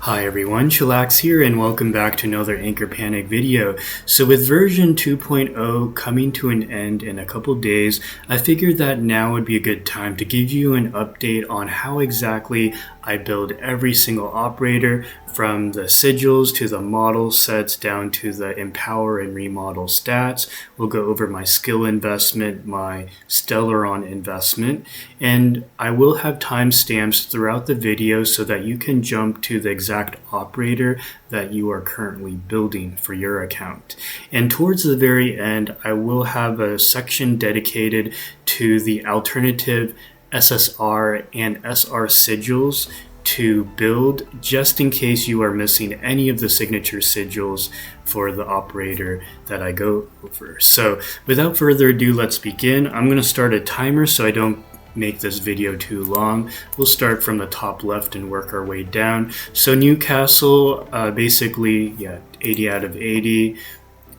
Hi everyone, Chillax here and welcome back to another Anchor Panic video. So with version 2.0 coming to an end in a couple days, I figured that now would be a good time to give you an update on how exactly I build every single operator, from the sigils to the model sets down to the empower and remodel stats. We'll go over my skill investment, my Stellaron investment, and I will have timestamps throughout the video so that you can jump to the exact operator that you are currently building for your account. And towards the very end, I will have a section dedicated to the alternative SSR and SR Sigils to build, just in case you are missing any of the signature sigils for the operator that I go over. So without further ado, let's begin. I'm going to start a timer so I don't make this video too long. We'll start from the top left and work our way down. So NewCastle, basically, 80 out of 80,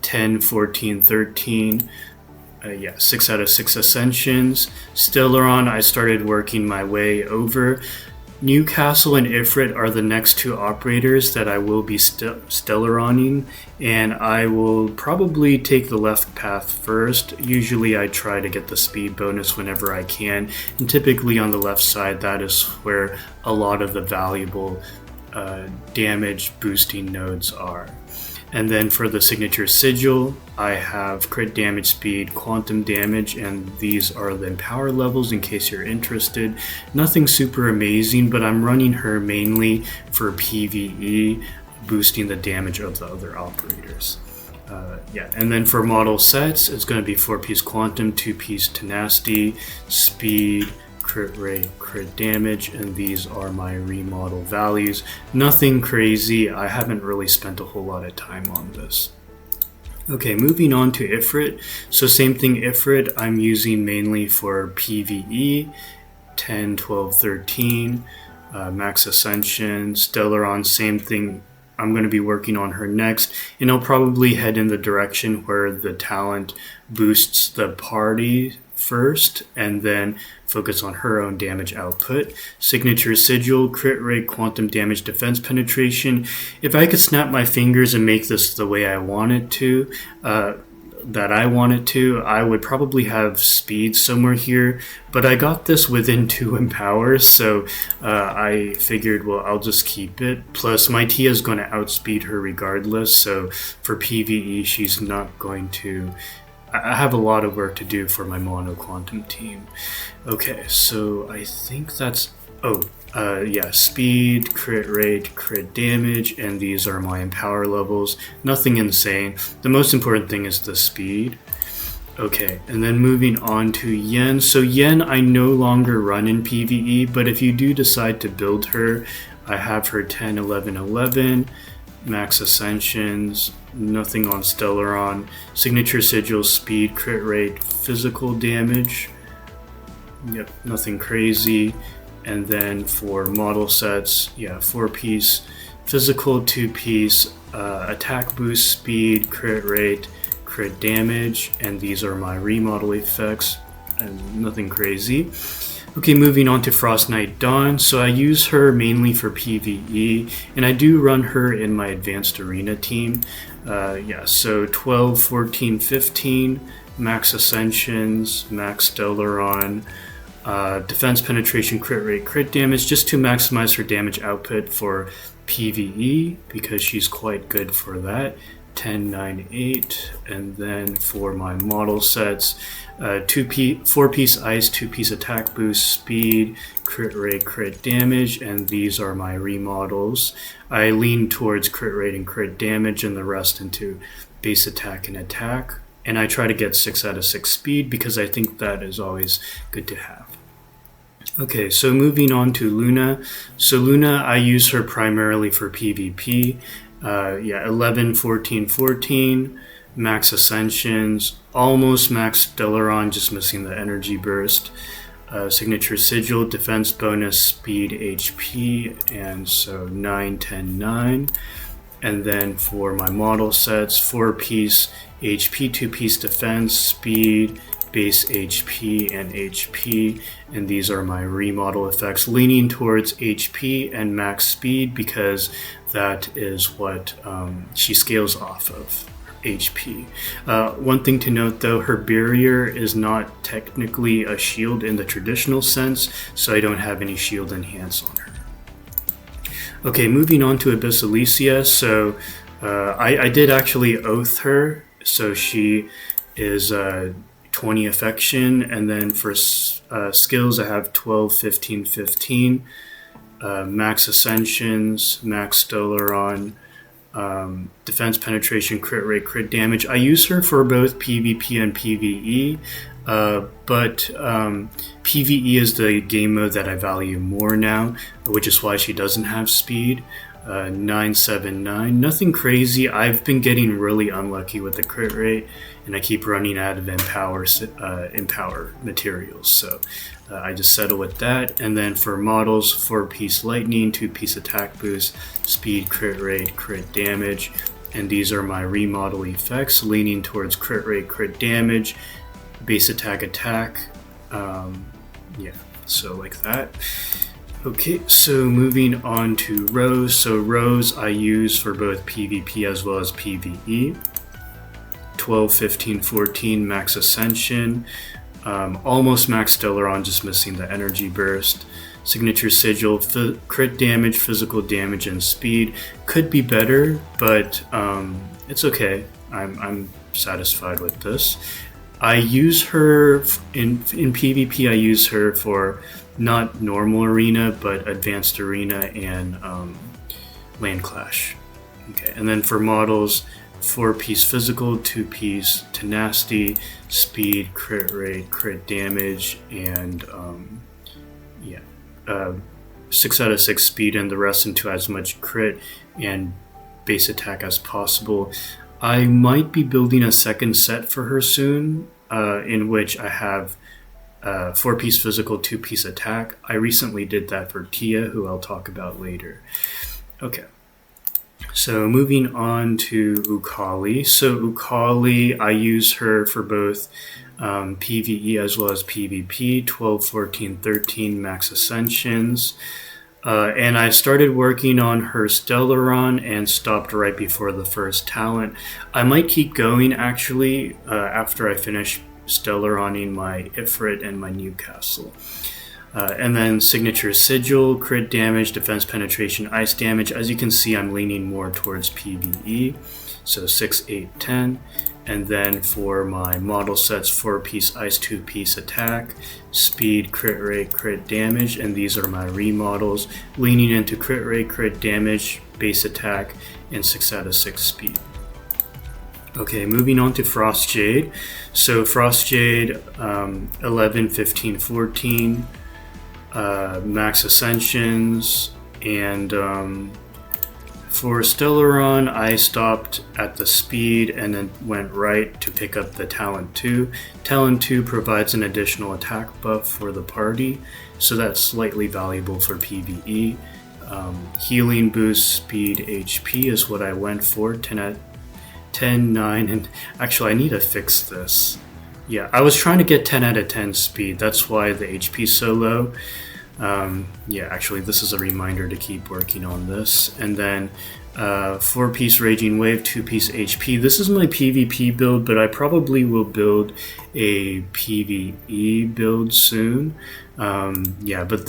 10, 14, 13. 6 out of 6 ascensions. Stellaron, I started working my way over. NewCastle and Ifrit are the next two operators that I will be Stellaroning, and I will probably take the left path first. Usually I try to get the speed bonus whenever I can, and typically on the left side that is where a lot of the valuable damage boosting nodes are. And then for the signature sigil, I have crit damage, speed, quantum damage, and these are the empower levels in case you're interested. Nothing super amazing, but I'm running her mainly for PvE, boosting the damage of the other operators. And then for model sets, it's going to be 4-piece quantum, 2-piece tenacity, speed, crit rate, crit damage, and these are my remodel values. Nothing crazy. I haven't really spent a whole lot of time on this. Okay, moving on to Ifrit. So same thing, Ifrit I'm using mainly for PvE, 10, 12, 13, max ascension. Stellaron, same thing. I'm going to be working on her next, and I'll probably head in the direction where the talent boosts the party first and then focus on her own damage output. Signature sigil, crit rate, quantum damage, defense penetration. If I could snap my fingers and make this the way I want it to, I would probably have speed somewhere here, but I got this within 2 empowers, so I figured, well, I'll just keep it. Plus, my Tiya is going to outspeed her regardless, so for PvE, she's not going to. I have a lot of work to do for my mono quantum team. Okay, so I think that's speed, crit rate, crit damage, and these are my empower levels. Nothing insane. The most important thing is the speed. Okay, and then moving on to Yen. So Yen I no longer run in PvE, but if you do decide to build her, I have her 10, 11, 11. Max ascensions, nothing on Stellaron, signature sigil, speed, crit rate, physical damage, nothing crazy. And then for model sets, 4-piece physical, 2-piece attack boost, speed, crit rate, crit damage, and these are my remodel effects, and nothing crazy. Okay, moving on to Frost Knight Dawn. So I use her mainly for PvE, and I do run her in my advanced arena team. So 12, 14, 15, max ascensions, max Stellaron, defense penetration, crit rate, crit damage, just to maximize her damage output for PvE, because she's quite good for that. 10, 9, 8, and then for my model sets, 4-piece ice, 2-piece attack boost, speed, crit rate, crit damage, and these are my remodels. I lean towards crit rate and crit damage, and the rest into base attack and attack, and I try to get 6 out of 6 speed because I think that is always good to have. Okay, so moving on to Luna. So Luna, I use her primarily for PvP. 11, 14, 14, max ascensions, almost max Stellaron, just missing the energy burst. Signature sigil, defense bonus, speed, HP, and so 9, 10, 9. And then for my model sets, 4-piece HP, 2-piece defense, speed, base HP and HP, and these are my remodel effects, leaning towards HP and max speed because that is what she scales off of, HP. One thing to note though, her barrier is not technically a shield in the traditional sense, so I don't have any shield enhance on her. Okay, moving on to Abyssal Alicia. So I did actually oath her, so she is 20 affection, and then for skills I have 12, 15, 15, max ascensions, max Dawalin, defense penetration, crit rate, crit damage. I use her for both PvP and PvE, but PvE is the game mode that I value more now, which is why she doesn't have speed. 979, nothing crazy. I've been getting really unlucky with the crit rate, and I keep running out of empower materials, so I just settle with that. And then for models, 4-piece lightning, 2-piece attack boost, speed, crit rate, crit damage, and these are my remodel effects, leaning towards crit rate, crit damage, base attack, so like that. Okay, so moving on to Rose. So Rose I use for both PvP as well as PvE. 12, 15, 14 max ascension, almost max Dawalin, just missing the energy burst. Signature sigil, crit damage, physical damage, and speed. Could be better, but it's okay. I'm satisfied with this. I use her in PvP. I use her for not normal arena, but advanced arena and land clash. Okay, and then for models, 4-piece physical, 2-piece tenacity, speed, crit rate, crit damage, and 6 out of 6 speed, and the rest into as much crit and base attack as possible. I might be building a second set for her soon, in which I have 4-piece physical, 2-piece attack. I recently did that for Tiya, who I'll talk about later. Okay, so moving on to Eucaly. So Eucaly, I use her for both PvE as well as PvP, 12, 14, 13 max ascensions. And I started working on her Stellaron and stopped right before the first talent. I might keep going actually after I finish Stellaroning my Ifrit and my NewCastle. And then signature sigil, crit damage, defense penetration, ice damage. As you can see, I'm leaning more towards PvE, so 6, 8, 10. And then for my model sets, 4-piece ice, 2-piece attack, speed, crit rate, crit damage, and these are my remodels, leaning into crit rate, crit damage, base attack, and 6 out of 6 speed. Okay, moving on to Frost Jade. So Frost Jade, 11, 15, 14, max ascensions, and for Stellaron, I stopped at the speed and then went right to pick up the Talent 2. Talent 2 provides an additional attack buff for the party, so that's slightly valuable for PvE. Healing boost, speed, HP is what I went for, 10, 9, and actually I need to fix this. Yeah, I was trying to get 10 out of 10 speed, that's why the HP is so low. Actually this is a reminder to keep working on this. And then 4-piece Raging Wave, 2-piece HP. This is my PvP build, but I probably will build a PvE build soon. But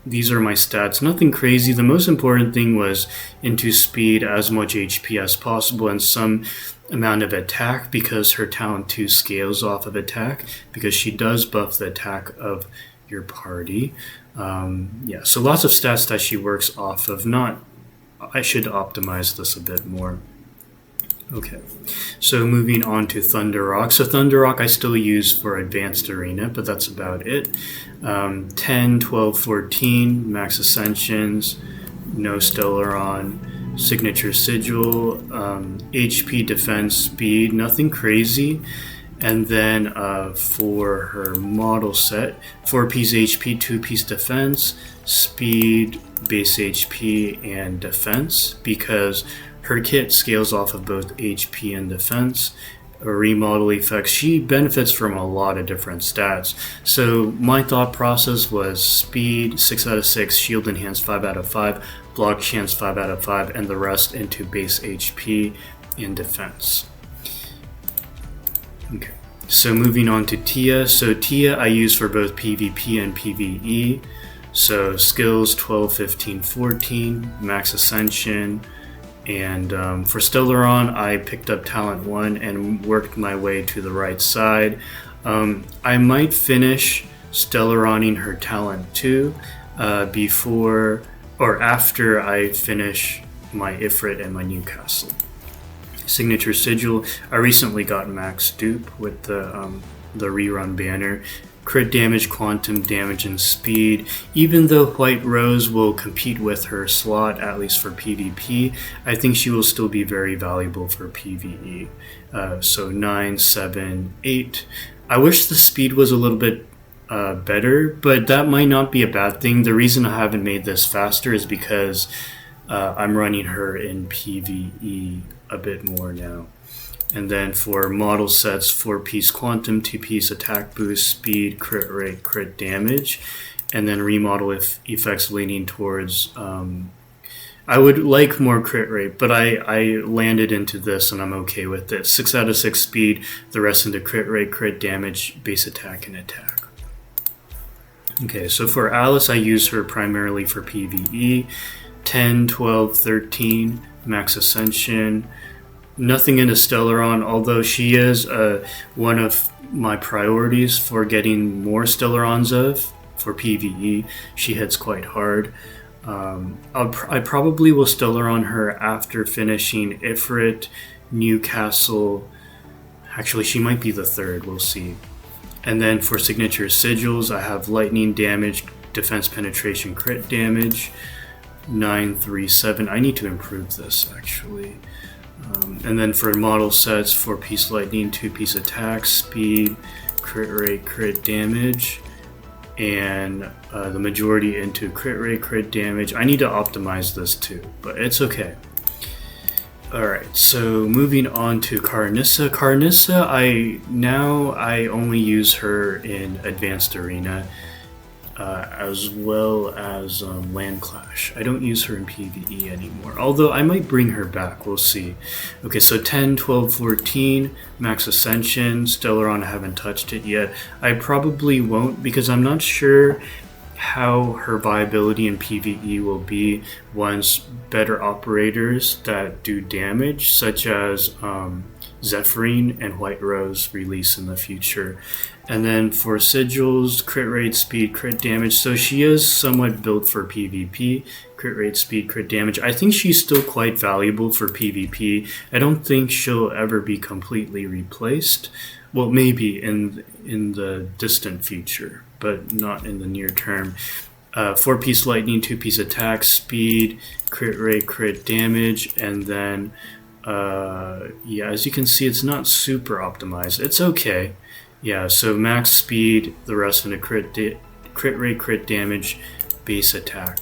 these are my stats. Nothing crazy. The most important thing was into speed, as much HP as possible, and some amount of attack, because her talent 2 scales off of attack, because she does buff the attack of your party. So lots of stats that she works off of. I should optimize this a bit more. Okay, so moving on to Thunderock. So Thunderock I still use for advanced arena, but that's about it. 10, 12, 14 max ascensions, no Stellaron, signature sigil, HP, defense, speed, nothing crazy. And then for her model set, 4-piece HP, 2-piece defense, speed, base HP, and defense, because her kit scales off of both HP and defense. remodel effects. She benefits from a lot of different stats. So my thought process was speed 6 out of 6, shield enhance 5 out of 5, block chance 5 out of 5, and the rest into base HP and defense. Okay, so moving on to Tiya. So Tiya I use for both PvP and PvE. So skills 12, 15, 14, max ascension. And for Stellaron, I picked up Talent 1 and worked my way to the right side. I might finish Stellaroning her Talent 2 before or after I finish my Ifrit and my NewCastle. Signature Sigil, I recently got max dupe with the rerun banner. Crit damage, quantum damage, and speed. Even though White Rose will compete with her slot, at least for PvP, I think she will still be very valuable for PvE. So 9, 7, 8. I wish the speed was a little bit better, but that might not be a bad thing. The reason I haven't made this faster is because I'm running her in PvE a bit more now. And then for model sets, 4-piece quantum, 2-piece attack boost, speed, crit rate, crit damage, and then remodel effects leaning towards. I would like more crit rate, but I landed into this and I'm okay with it. 6 out of 6 speed, the rest into crit rate, crit damage, base attack, and attack. Okay, so for Alice, I use her primarily for PvE. 10, 12, 13, max ascension. Nothing into Stellaron, although she is one of my priorities for getting more Stellarons for PvE. She hits quite hard. I probably will Stellaron her after finishing Ifrit, NewCastle. Actually, she might be the third, we'll see. And then for Signature Sigils, I have lightning damage, defense penetration, crit damage, 9, 3, 7. I need to improve this actually. And then for model sets, 4-piece lightning, 2-piece attack, speed, crit rate, crit damage, and the majority into crit rate, crit damage. I need to optimize this too, but it's okay. Alright, so moving on to Karanissa. Karanissa, I only use her in Advanced Arena, as well as Land Clash. I don't use her in PvE anymore, although I might bring her back, we'll see. Okay, so 10, 12, 14, Max Ascension, Stellaron, I haven't touched it yet. I probably won't because I'm not sure how her viability in PvE will be once better operators that do damage, such as Zephyrin and White Rose, release in the future. And then for Sigils, crit rate, speed, crit damage. So she is somewhat built for PvP. Crit rate, speed, crit damage. I think she's still quite valuable for PvP. I don't think she'll ever be completely replaced. Well, maybe in the distant future, but not in the near term. 4-piece lightning, 2-piece attack, speed, crit rate, crit damage, and then yeah, as you can see, it's not super optimized. It's okay. Yeah, so max speed, the rest into crit rate, crit damage, base attack.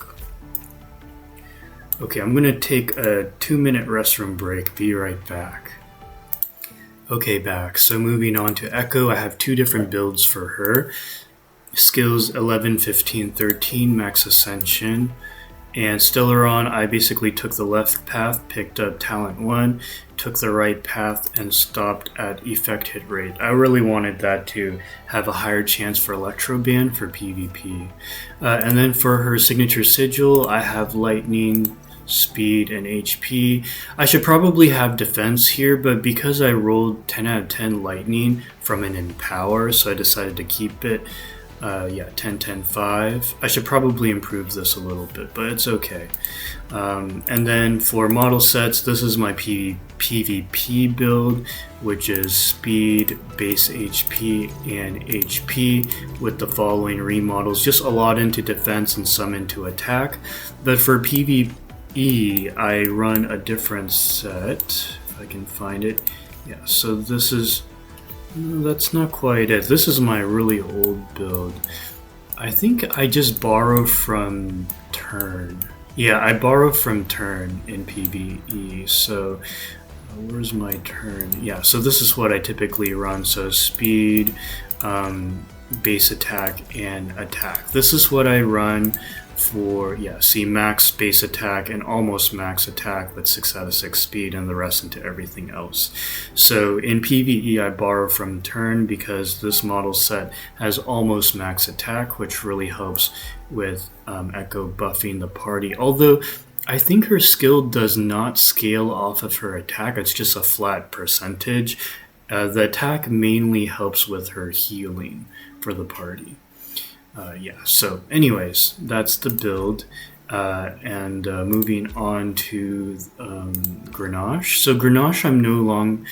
Okay, I'm gonna take a 2-minute restroom break. Be right back. Okay, back. So moving on to Echo, I have 2 different builds for her. Skills 11, 15, 13, max ascension. And Stellaron, I basically took the left path, picked up Talent 1, took the right path, and stopped at effect hit rate. I really wanted that to have a higher chance for Electro Ban for PvP. And then for her Signature Sigil, I have Lightning, Speed, and HP. I should probably have Defense here, but because I rolled 10 out of 10 Lightning from an Empower, so I decided to keep it. Yeah, 10, 10, 5. I should probably improve this a little bit, but it's okay. And then for model sets, this is my PvP build, which is speed, base HP, and HP with the following remodels. Just a lot into defense and some into attack. But for PvE, I run a different set, if I can find it. Yeah, so this is... No, that's not quite it. This is my really old build. I think I just borrowed from Tern. Yeah, I borrowed from Tern in PvE, so where's my turn? Yeah, so this is what I typically run. So speed, base attack, and attack. This is what I run for, yeah, see, max base attack and almost max attack with 6 out of 6 speed, and the rest into everything else. So in PvE I borrow from Tern because this model set has almost max attack, which really helps with Echo buffing the party. Although I think her skill does not scale off of her attack, it's just a flat percentage. The attack mainly helps with her healing for the party. Yeah, so anyways, that's the build. And moving on to Grenache. So Grenache, I'm no longer...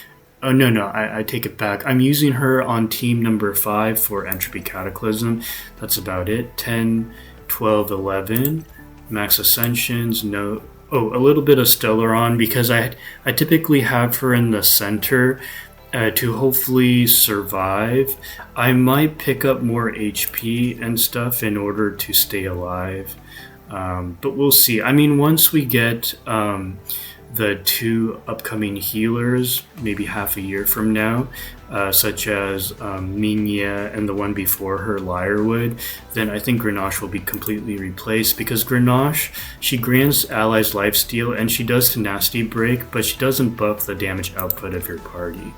Oh, no, I take it back. I'm using her on team number 5 for Entropy Cataclysm. That's about it. 10, 12, 11. Max Ascensions, no... Oh, a little bit of Stellaron, because I typically have her in the center to hopefully survive. I might pick up more HP and stuff in order to stay alive, but we'll see. I mean, once we get the 2 upcoming healers, maybe half a year from now, such as Minya and the one before her, Lyrewood, then I think Grenache will be completely replaced, because Grenache, she grants allies lifesteal and she does tenacity break, but she doesn't buff the damage output of your party.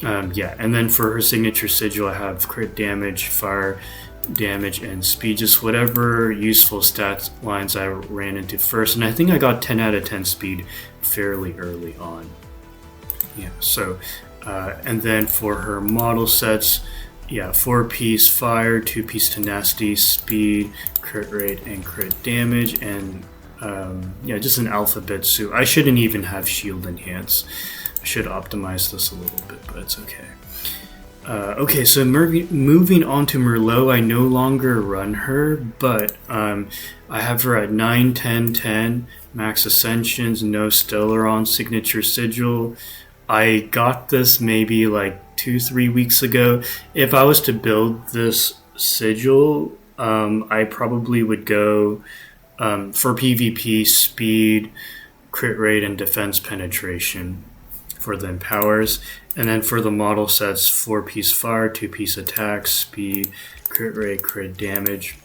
Yeah, and then for her signature sigil, I have crit damage, fire damage, and speed, just whatever useful stats lines I ran into first, and I think I got 10 out of 10 speed fairly early on. Yeah, so and then for her model sets, yeah, 4-piece fire, 2-piece tenacity, speed, crit rate, and crit damage, and yeah, just an alphabet suit. I shouldn't even have shield enhance. I should optimize this a little bit, but it's okay. Okay, so moving on to Merlot, I no longer run her, but I have her at 9, 10, 10, max ascensions, no Stellaron, signature sigil. I got this maybe like 2-3 weeks ago. If I was to build this sigil, I probably would go for PvP speed, crit rate, and defense penetration for the empowers. And then for the model sets, 4-piece fire, 2-piece attack, speed, crit rate, crit damage.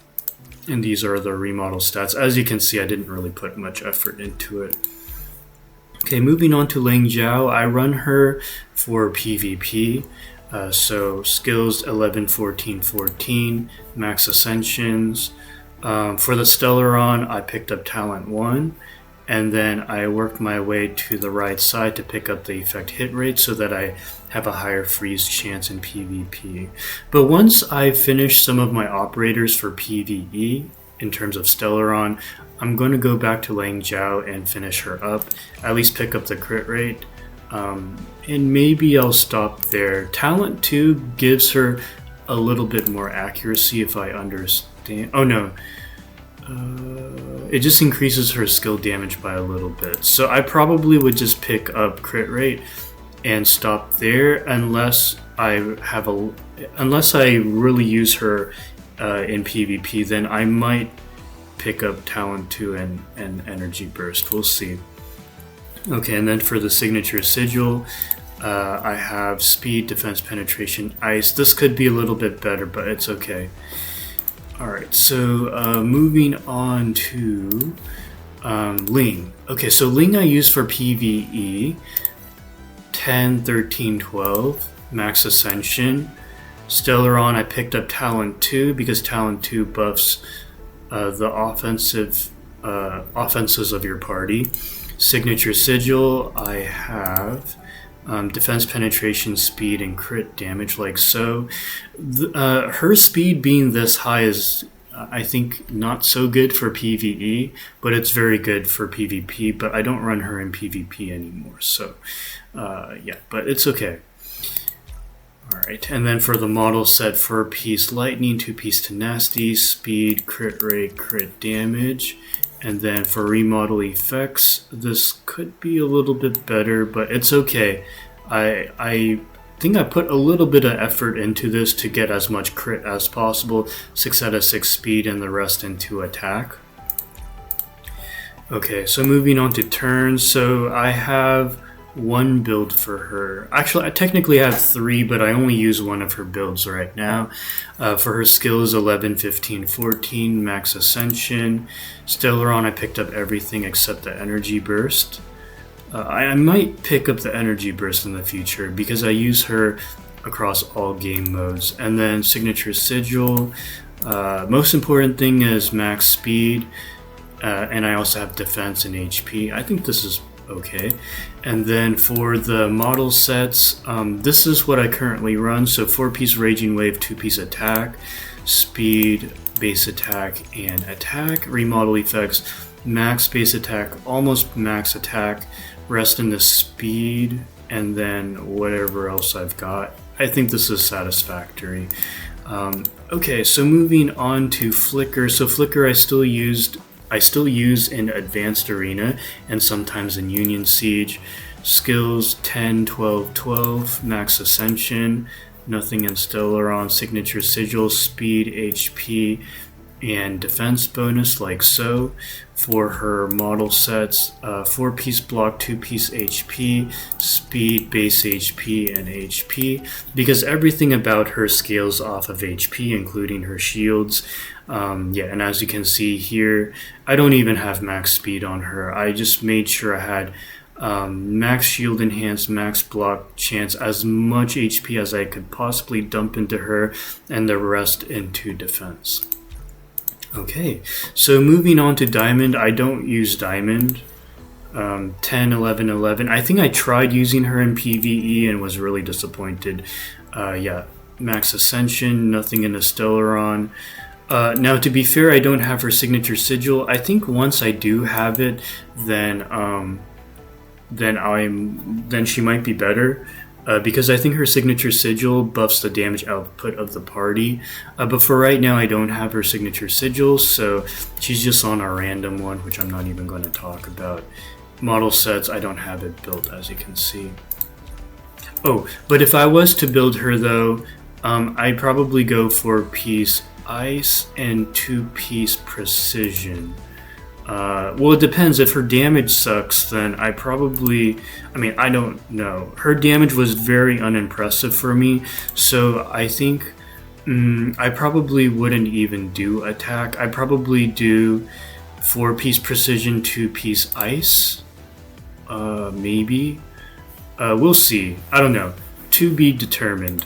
And these are the remodel stats. As you can see, I didn't really put much effort into it. Okay, moving on to Lengjiao, I run her for PvP. So skills 11, 14, 14, max ascensions. For the Stellaron, I picked up talent 1. And then I worked my way to the right side to pick up the effect hit rate so that I have a higher freeze chance in PvP. But once I finish some of my operators for PvE, in terms of Stellaron, I'm going to go back to Lengjiao and finish her up, at least pick up the crit rate, and maybe I'll stop there. Talent 2 gives her a little bit more accuracy if I understand. Oh no. It just increases her skill damage by a little bit. So I probably would just pick up crit rate and stop there unless I really use her in PvP, then I might pick up talent 2 and energy burst. We'll see. Okay, and then for the signature sigil, I have speed, defense, penetration, ice. This could be a little bit better, but it's okay. Alright, so moving on to Ling. Okay, so Ling I use for PvE, 10, 13, 12, max ascension. Stellaron, I picked up talent 2 because talent 2 buffs the offenses of your party. Signature sigil, I have defense, penetration, speed, and crit damage, like so. Her speed being this high is, I think, not so good for PvE, but it's very good for PvP, but I don't run her in PvP anymore, so yeah, but it's okay. Alright, and then for the model set, 4-piece lightning, 2-piece tenacity, speed, crit rate, crit damage. And then for remodel effects, this could be a little bit better, but it's okay. I think I put a little bit of effort into this to get as much crit as possible, 6 out of 6 speed and the rest into attack. Okay, so moving on to turns. So I have one build for her. Actually, I technically have 3, but I only use one of her builds right now. For her skills, 11, 15, 14, max ascension. Stellaron, I picked up everything except the energy burst. I might pick up the energy burst in the future because I use her across all game modes. And then signature sigil. Most important thing is max speed. And I also have defense and HP. I think this is okay. And then for the model sets, this is what I currently run. So 4-piece Raging Wave, 2-piece attack, speed, base attack, and attack. Remodel effects, max base attack, almost max attack, rest in the speed, and then whatever else I've got. I think this is satisfactory. Okay, so moving on to Flicker. So Flicker I still use in Advanced Arena and sometimes in Union Siege. Skills 10, 12, 12, max ascension, nothing in Stellaron, signature sigil, speed, HP, and defense bonus like so. For her model sets, 4-piece block, 2-piece HP, speed, base HP, and HP, because everything about her scales off of HP, including her shields. Yeah, and as you can see here, I don't even have max speed on her. I just made sure I had max shield enhanced, max block chance, as much HP as I could possibly dump into her, and the rest into defense. Okay, so moving on to Diamond, I don't use Diamond. 10, 11, 11. I think I tried using her in PvE and was really disappointed. Yeah, max Ascension, nothing in the Stellaron. Now, to be fair, I don't have her signature sigil. I think once I do have it, then she might be better. Because I think her signature sigil buffs the damage output of the party. But for right now, I don't have her signature sigil, so she's just on a random one, which I'm not even going to talk about. Model sets, I don't have it built, as you can see. Oh, but if I was to build her, though, I'd probably go 4-piece Ice and 2-piece Precision. Well, it depends. If her damage sucks, then I don't know. Her damage was very unimpressive for me, so I think I probably wouldn't even do attack. I'd probably do 4-piece Precision, 2-piece Ice. Maybe. We'll see. I don't know. To be determined.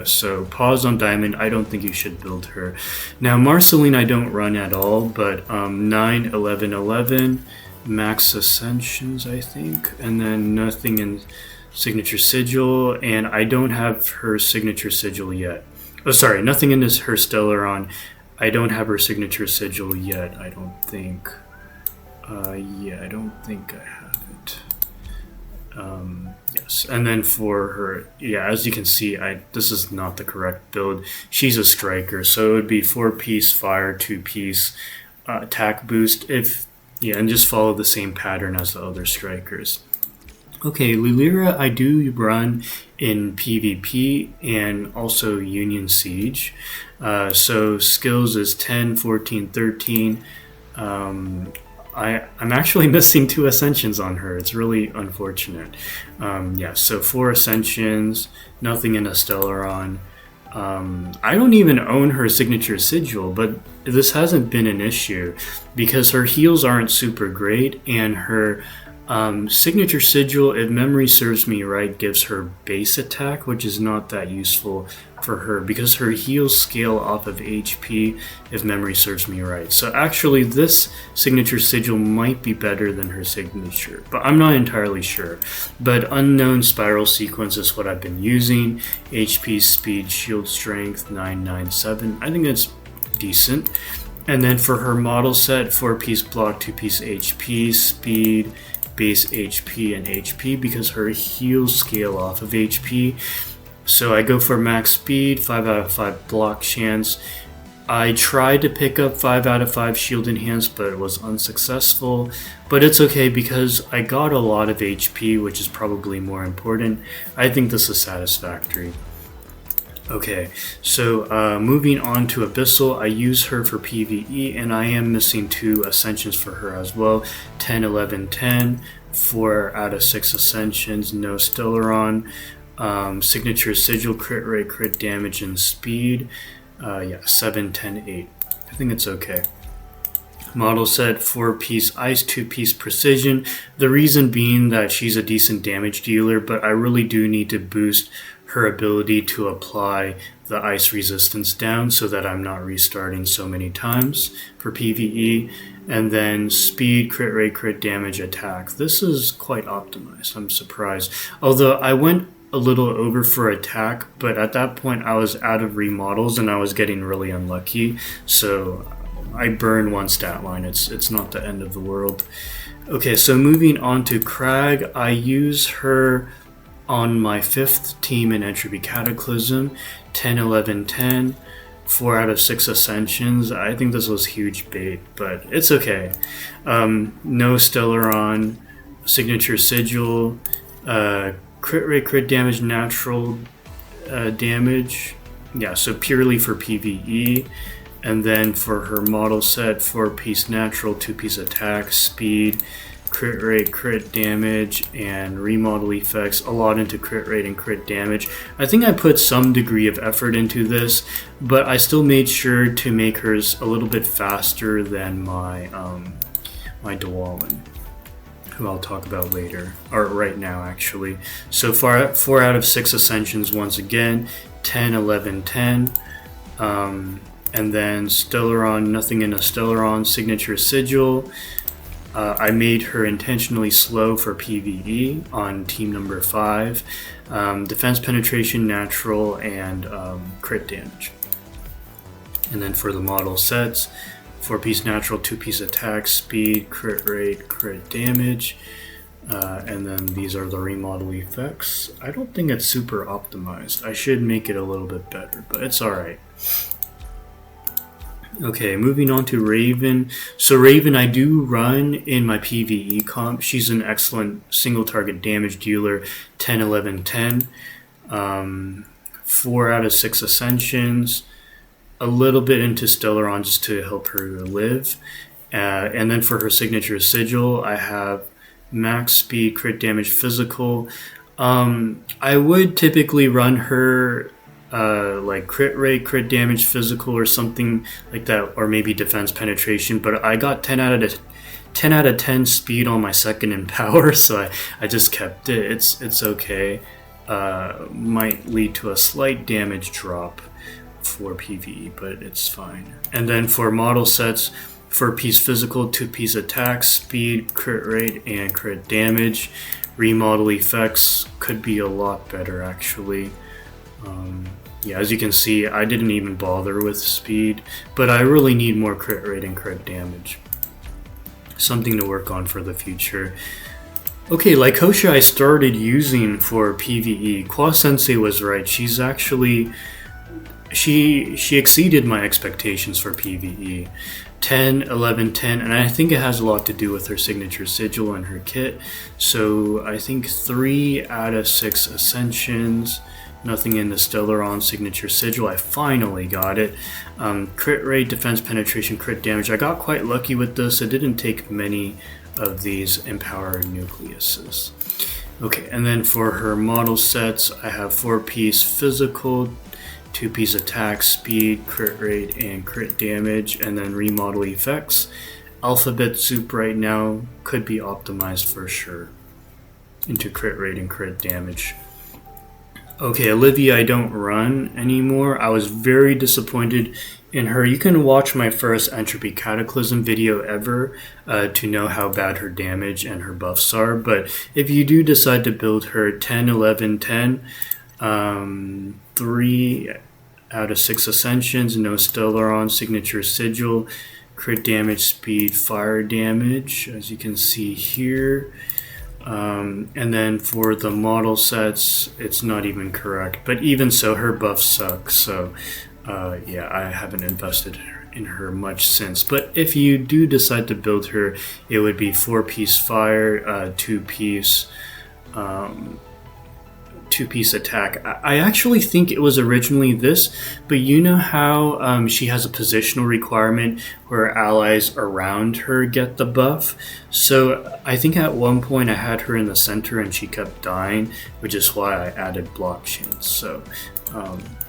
So pause on Diamond. I don't think you should build her. Now Marceline I don't run at all, but 9, 11, 11, max Ascensions I think, and then nothing in signature sigil, and I don't have her signature sigil yet. Oh sorry, nothing in her Stellaron. I don't have her signature sigil yet, I don't think. Yeah, I don't think I have it. Yes, and then for her, yeah, as you can see, this is not the correct build. She's a striker, so it would be 4-piece fire, 2-piece attack boost, and just follow the same pattern as the other strikers. Okay, Lilira I do run in PvP and also Union Siege. So skills is 10, 14, 13. I'm actually missing 2 Ascensions on her. It's really unfortunate. Yeah, so 4 Ascensions, nothing in a Stellaron. I don't even own her signature sigil, but this hasn't been an issue because her heals aren't super great, and her signature sigil, if memory serves me right, gives her base attack, which is not that useful for her because her heals scale off of HP, if memory serves me right. So actually this signature sigil might be better than her signature, but I'm not entirely sure. But Unknown Spiral Sequence is what I've been using. HP, speed, shield strength, 997. I think that's decent. And then for her model set, 4-piece block, 2-piece HP, speed, base HP, and HP, because her heals scale off of HP. So I go for max speed, 5 out of 5 block chance. I tried to pick up 5 out of 5 shield enhanced, but it was unsuccessful. But it's okay because I got a lot of HP, which is probably more important. I think this is satisfactory. Okay, so moving on to Abyssal, I use her for PvE, and I am missing 2 Ascensions for her as well. 10, 11, 10, 4 out of 6 Ascensions, no Stellaron. Signature Sigil, crit rate, crit damage, and speed. 7, 10, 8. I think it's okay. Model set, 4-piece ice, 2-piece precision. The reason being that she's a decent damage dealer, but I really do need to boost her ability to apply the ice resistance down so that I'm not restarting so many times for PvE. And then speed, crit rate, crit damage, attack. This is quite optimized. I'm surprised. Although I went a little over for attack, but at that point I was out of remodels and I was getting really unlucky. So I burned one stat line. It's not the end of the world. Okay, so moving on to Crag, I use her on my 5th team in Entropy Cataclysm, 10, 11, 10, 4 out of 6 Ascensions. I think this was huge bait, but it's okay. No Stellaron, Signature Sigil, crit rate, crit damage, natural damage. Yeah, so purely for PvE. And then for her model set, 4-piece natural, 2-piece attack, speed, crit rate, crit damage, and remodel effects, a lot into crit rate and crit damage. I think I put some degree of effort into this, but I still made sure to make hers a little bit faster than my my Dawalin, who I'll talk about later, or right now actually. So far, 4 out of 6 Ascensions once again, 10, 11, 10. And then Stellaron, nothing in a Stellaron, Signature Sigil. I made her intentionally slow for PvE on team number 5. Defense penetration, natural, and crit damage. And then for the model sets, 4-piece natural, 2-piece attack, speed, crit rate, crit damage. And then these are the remodel effects. I don't think it's super optimized. I should make it a little bit better, but it's alright. Okay, moving on to Raven. So Raven I do run in my PvE comp. She's an excellent single target damage dealer, 10, 11, 10. 4 out of 6 Ascensions. A little bit into Stellaron just to help her live. And then for her Signature Sigil, I have max speed, crit damage, physical. I would typically run her like crit rate, crit damage, physical, or something like that, or maybe defense penetration. But I got 10 out of 10 speed on my second in power, so I just kept it. It's okay. Might lead to a slight damage drop for PvE, but it's fine. And then for model sets, 4-piece physical, 2-piece attack, speed, crit rate, and crit damage. Remodel effects could be a lot better actually. Yeah, as you can see, I didn't even bother with speed, but I really need more crit rate and crit damage. Something to work on for the future. Okay, Lycosha I started using for PvE. Qua Sensei was right. She's actually... She exceeded my expectations for PvE. 10, 11, 10, and I think it has a lot to do with her Signature Sigil and her kit. So I think 3 out of 6 Ascensions. Nothing in the Stellaron Signature Sigil. I finally got it. Crit rate, defense penetration, crit damage. I got quite lucky with this. It didn't take many of these empowered nucleuses. Okay, and then for her model sets, I have 4-piece physical, 2-piece attack, speed, crit rate, and crit damage, and then remodel effects. Alphabet soup right now could be optimized for sure into crit rate and crit damage. Okay, Olivia I don't run anymore. I was very disappointed in her. You can watch my first Entropy Cataclysm video ever to know how bad her damage and her buffs are. But if you do decide to build her 10, 11, 10, 3 out of 6 Ascensions, no Stellaron, Signature Sigil, crit damage, speed, fire damage, as you can see here. And then for the model sets, it's not even correct. But even so, her buffs suck. So, yeah, I haven't invested in her much since. But if you do decide to build her, it would be 4-piece fire, 2-piece two-piece attack. I actually think it was originally this, but you know how she has a positional requirement where allies around her get the buff? So I think at one point I had her in the center and she kept dying, which is why I added block chance. So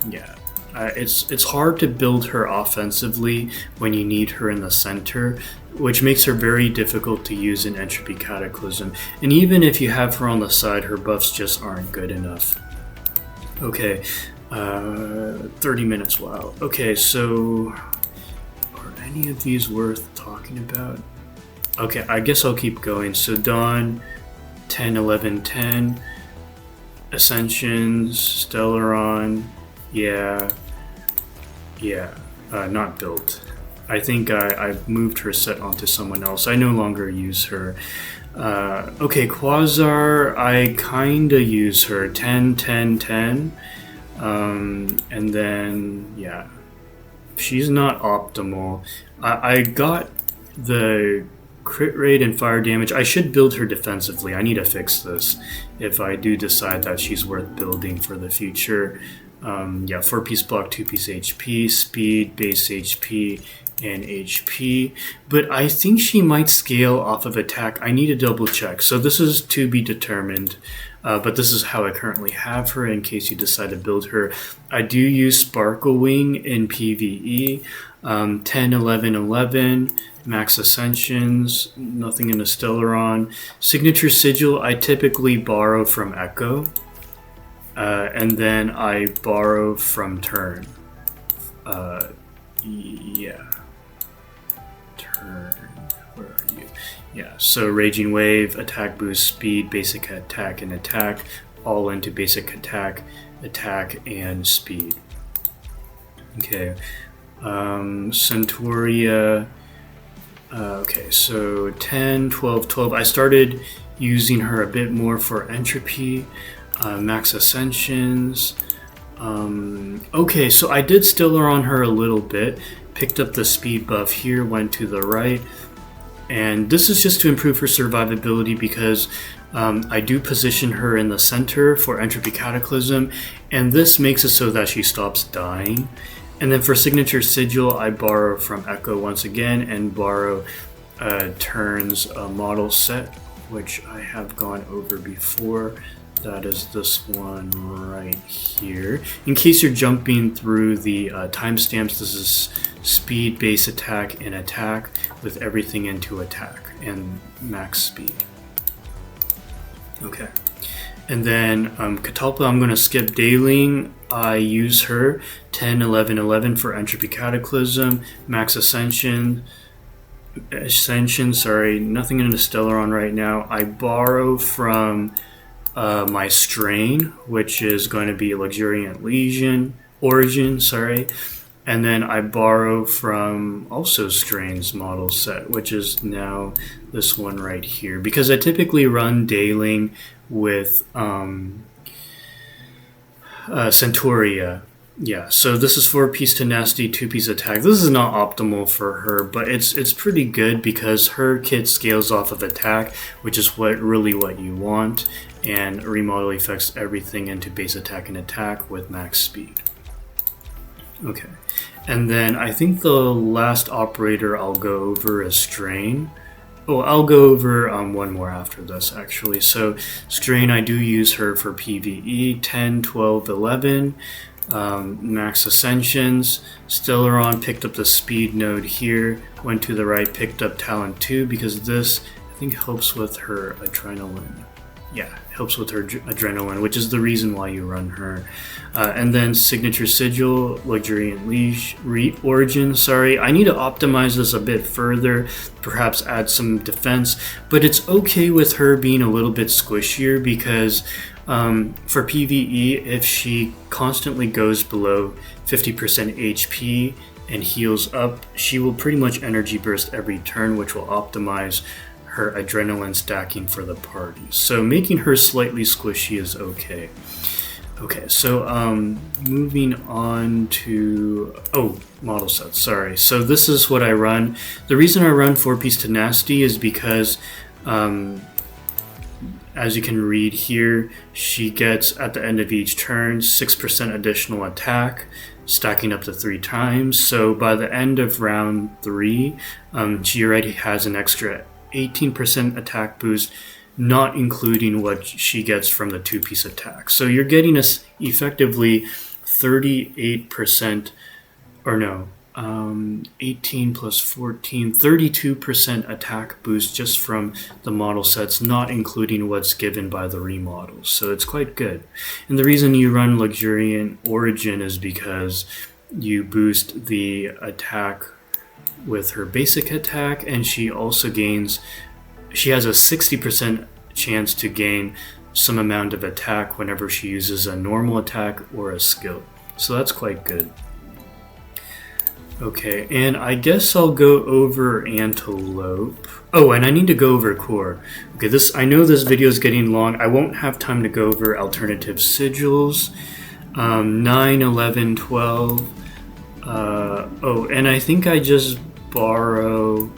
yeah. It's hard to build her offensively when you need her in the center, which makes her very difficult to use in Entropy Cataclysm. And even if you have her on the side, her buffs just aren't good enough. Okay, 30 minutes, wow. Okay, so are any of these worth talking about? Okay, I guess I'll keep going. So Dawn, 10, 11, 10. Ascensions, Stellaron, yeah, not built. I think I've moved her set onto someone else. I no longer use her. Okay, Quasar, I kinda use her. 10, 10, 10. And then, yeah, she's not optimal. I got the crit rate and fire damage. I should build her defensively. I need to fix this if I do decide that she's worth building for the future. Yeah, 4-piece block, 2-piece HP, speed, base HP, and HP. But I think she might scale off of attack. I need to double check. So this is to be determined. But this is how I currently have her in case you decide to build her. I do use Sparkle Wing in PvE. 10, 11, 11. Max Ascensions. Nothing in the Stellaron. Signature Sigil I typically borrow from Echo. And then I borrow from Tern. Yeah. Tern. Where are you? Yeah, so Raging Wave, Attack Boost, Speed, Basic Attack, and Attack. All into Basic Attack, Attack, and Speed. Okay. Centaurea. Okay, so 10, 12, 12. I started using her a bit more for Entropy. Max Ascensions. Okay, so I did Stiller on her a little bit. Picked up the speed buff here, went to the right. And this is just to improve her survivability because I do position her in the center for Entropy Cataclysm. And this makes it so that she stops dying. And then for Signature Sigil, I borrow from Echo once again and borrow Tern's model set, which I have gone over before. That is this one right here. In case you're jumping through the timestamps, this is speed, base attack, and attack with everything into attack and max speed. Okay. And then Catalpa, I'm going to skip Dawalin. I use her 10, 11, 11 for Entropy Cataclysm, Max Ascension, sorry, nothing in the Stellaron right now. I borrow from my Streyne, which is going to be Luxuriant Origin, sorry. And then I borrow from also Streyne's model set, which is now this one right here. Because I typically run Dawalin with Centaurea. Yeah, so this is 4-piece tenacity, 2-piece attack. This is not optimal for her, but it's pretty good because her kit scales off of attack, which is what you want. And remodel affects everything into base attack and attack with max speed. Okay, and then I think the last operator I'll go over is Streyne. Oh, I'll go over one more after this actually. So Streyne, I do use her for PvE, 10, 12, 11. Max Ascensions. Stellaron picked up the speed node here, went to the right, picked up Talent 2 because this I think helps with her adrenaline. Yeah, helps with her adrenaline, which is the reason why you run her. And then Signature Sigil, Luxuriant Origin, sorry. I need to optimize this a bit further, perhaps add some defense, but it's okay with her being a little bit squishier because for PvE, if she constantly goes below 50% HP and heals up, she will pretty much energy burst every turn, which will optimize her adrenaline stacking for the party. So making her slightly squishy is okay. Okay, so moving on to model sets, sorry. So this is what I run. The reason I run 4-piece tenacity is because as you can read here, she gets at the end of each turn 6% additional attack, stacking up to 3 times. So by the end of round 3, she already has an extra 18% attack boost, not including what she gets from the 2-piece attack. So you're getting us effectively 38%, or no, 18 plus 14, 32% attack boost just from the model sets, not including what's given by the remodels. So it's quite good. And the reason you run Luxuriant Origin is because you boost the attack with her basic attack, and she has a 60% chance to gain some amount of attack whenever she uses a normal attack or a skill. So that's quite good. Okay, and I guess I'll go over Antilope. Oh, and I need to go over Core. Okay, I know this video is getting long. I won't have time to go over alternative sigils. 9, 11, 12. Oh, and I think I just borrow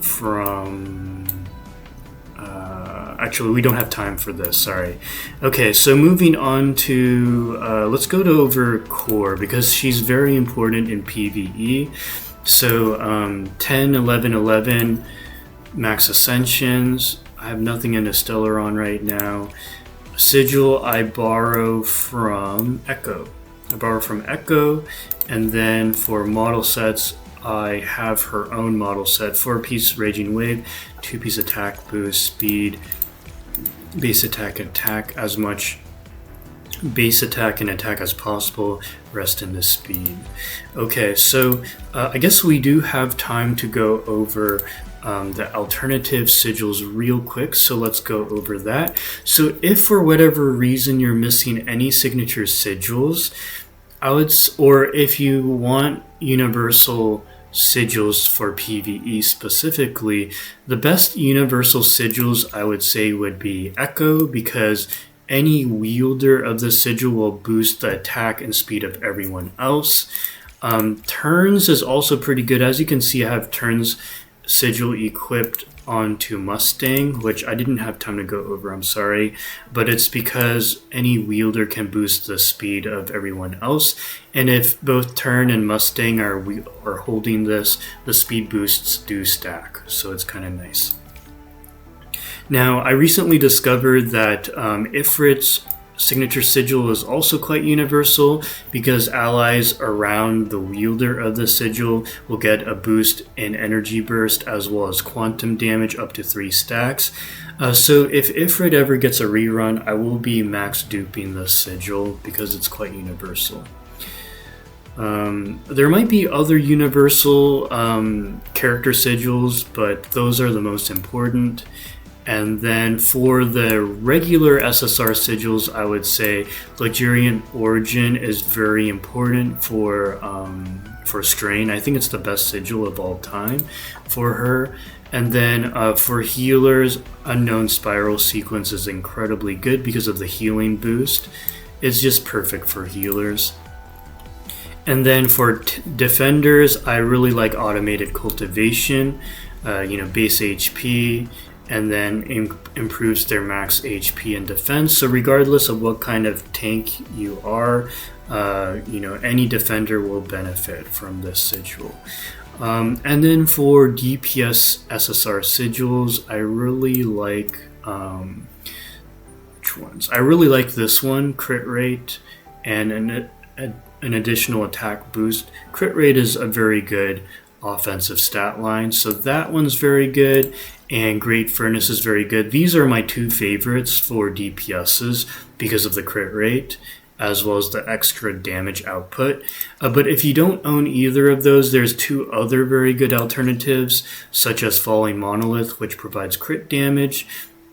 from... Actually, we don't have time for this, sorry. Okay, so moving on to, let's go over Core, because she's very important in PvE. So 10, 11, 11, max Ascensions. I have nothing in Stellaron right now. Sigil, I borrow from Echo. And then for model sets, I have her own model set, 4-piece Raging Wave, 2-piece attack boost, speed, base attack as much base attack and attack as possible, rest in the speed. Okay, so I guess we do have time to go over the alternative sigils real quick, so let's go over that. So if for whatever reason you're missing any signature sigils, or if you want universal sigils for PvE specifically, the best universal sigils I would say would be Echo, because any wielder of the sigil will boost the attack and speed of everyone else. Tern's is also pretty good. As you can see, I have Tern's sigil equipped onto Mustang, which I didn't have time to go over, I'm sorry, but it's because any wielder can boost the speed of everyone else, and if both Tern and Mustang are holding this, the speed boosts do stack, so it's kind of nice. Now, I recently discovered that Ifrit's signature sigil is also quite universal, because allies around the wielder of the sigil will get a boost in energy burst as well as quantum damage up to 3 stacks. So if Ifrit ever gets a rerun, I will be max duping the sigil because it's quite universal. There might be other universal character sigils, but those are the most important. And then for the regular SSR sigils, I would say Luxuriant Origin is very important for Streyne. I think it's the best sigil of all time for her. And then for healers, Unknown Spiral Sequence is incredibly good because of the healing boost. It's just perfect for healers. And then for defenders, I really like Automated Cultivation, base HP, and then improves their max HP and defense. So regardless of what kind of tank you are, any defender will benefit from this sigil. And then for DPS SSR sigils, I really like which ones? I really like this one, crit rate, and an additional attack boost. Crit rate is a very good offensive stat line, so that one's very good, and Great Furnace is very good. These are my 2 favorites for DPSs because of the crit rate as well as the extra damage output. But if you don't own either of those, there's 2 other very good alternatives, such as Falling Monolith, which provides crit damage,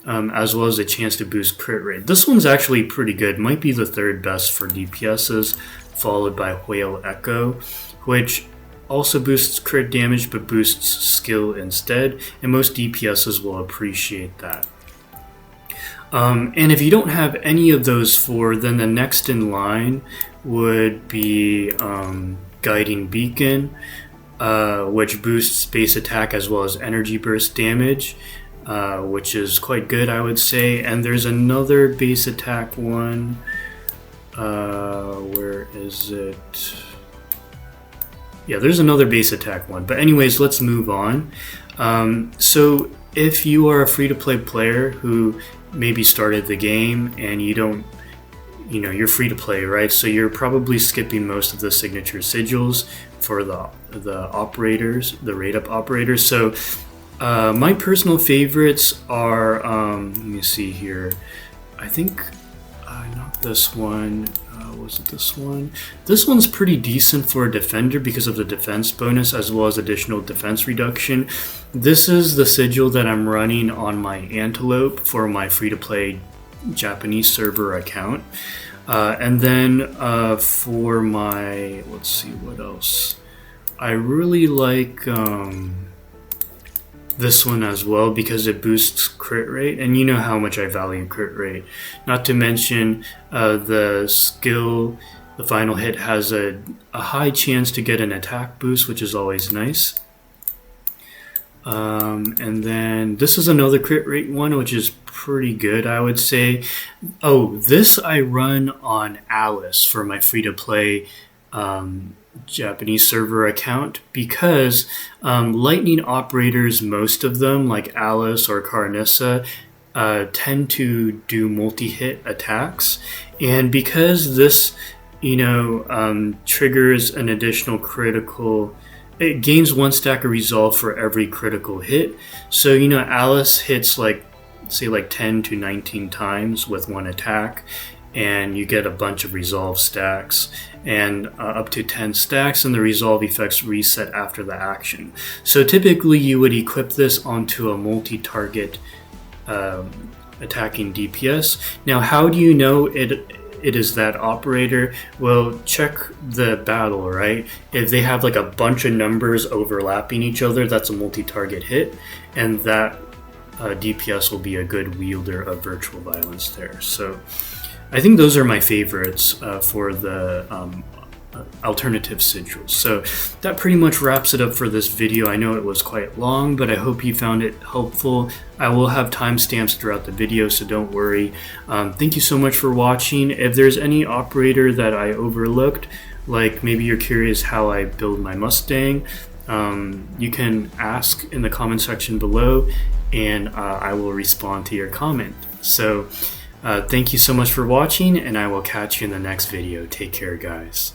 as well as a chance to boost crit rate. This one's actually pretty good, might be the 3rd best for DPSs, followed by Whale Echo, which also boosts crit damage but boosts skill instead, and most DPSs will appreciate that. And if you don't have any of those 4, then the next in line would be Guiding Beacon, which boosts base attack as well as energy burst damage. which is quite good, I would say. And there's another base attack one. Where is it? Yeah, there's another base attack one. But anyways, let's move on. So if you are a free-to-play player who maybe started the game and you don't, you're free to play, right? So you're probably skipping most of the signature sigils for the operators, the rate-up operators. So my personal favorites are, let me see here. I think, not this one. Was it this one? This one's pretty decent for a defender because of the defense bonus as well as additional defense reduction. This is the sigil that I'm running on my Antilope for my free-to-play Japanese server account. And then for my, let's see what else. I really like this one as well because it boosts crit rate, and you know how much I value crit rate. Not to mention the skill, the final hit has a high chance to get an attack boost, which is always nice. And then this is another crit rate one, which is pretty good, I would say. Oh, this I run on Alice for my free-to-play Japanese server account because lightning operators, most of them, like Alice or Karanissa, tend to do multi-hit attacks. And because this, triggers an additional critical, it gains 1 stack of resolve for every critical hit. So, Alice hits say 10 to 19 times with 1 attack, and you get a bunch of resolve stacks, and up to 10 stacks, and the resolve effects reset after the action. So typically you would equip this onto a multi-target attacking DPS. Now, how do you know it is that operator? Well, check the battle, right? If they have a bunch of numbers overlapping each other, that's a multi-target hit, and that DPS will be a good wielder of virtual violence there. So I think those are my favorites for the alternative sigils. So that pretty much wraps it up for this video. I know it was quite long, but I hope you found it helpful. I will have timestamps throughout the video, so don't worry. Thank you so much for watching. If there's any operator that I overlooked, like maybe you're curious how I build my Mustang, you can ask in the comment section below, and I will respond to your comment. So thank you so much for watching, and I will catch you in the next video. Take care, guys.